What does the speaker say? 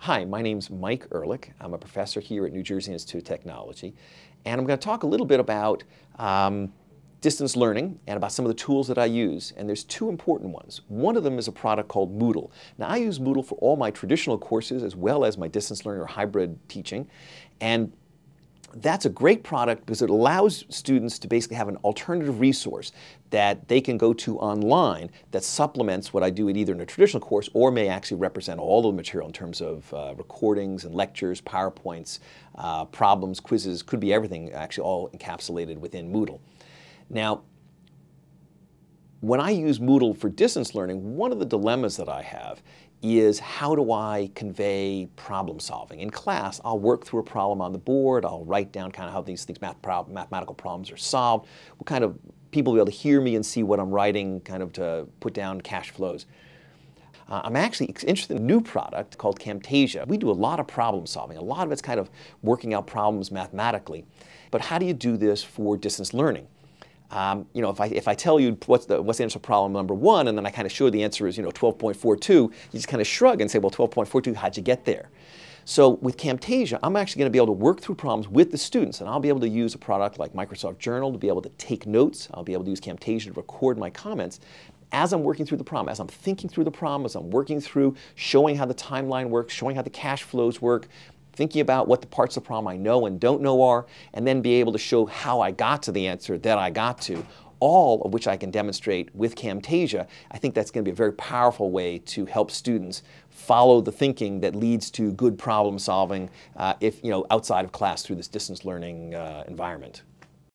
Hi, my name's Mike Ehrlich. I'm a professor here at New Jersey Institute of Technology, and I'm going to talk a little bit about distance learning and about some of the tools that I use. And there's two important ones. One of them is a product called Moodle. Now, I use Moodle for all my traditional courses as well as my distance learning or hybrid teaching. And that's a great product because it allows students to basically have an alternative resource that they can go to online that supplements what I do either in a traditional course or may actually represent all the material in terms of recordings and lectures, PowerPoints, problems, quizzes, could be everything actually all encapsulated within Moodle. Now, when I use Moodle for distance learning, one of the dilemmas that I have is how do I convey problem solving? In class, I'll work through a problem on the board, I'll write down kind of how these things, mathematical problems are solved, what kind of people will be able to hear me and see what I'm writing, kind of to put down cash flows. I'm actually interested in a new product called Camtasia. We do a lot of problem solving. A lot of it's kind of working out problems mathematically. But how do you do this for distance learning? If I tell you what's the answer to problem number one, and then I kind of show the answer is 12.42, you just kind of shrug and say, well, 12.42, how'd you get there? So with Camtasia, I'm actually going to be able to work through problems with the students, and I'll be able to use a product like Microsoft Journal to be able to take notes. I'll be able to use Camtasia to record my comments as I'm working through the problem, as I'm thinking through the problem, as I'm working through showing how the timeline works, showing how the cash flows work, thinking about what the parts of the problem I know and don't know are, and then be able to show how I got to the answer that I got to, all of which I can demonstrate with Camtasia. I think that's going to be a very powerful way to help students follow the thinking that leads to good problem solving outside of class through this distance learning environment.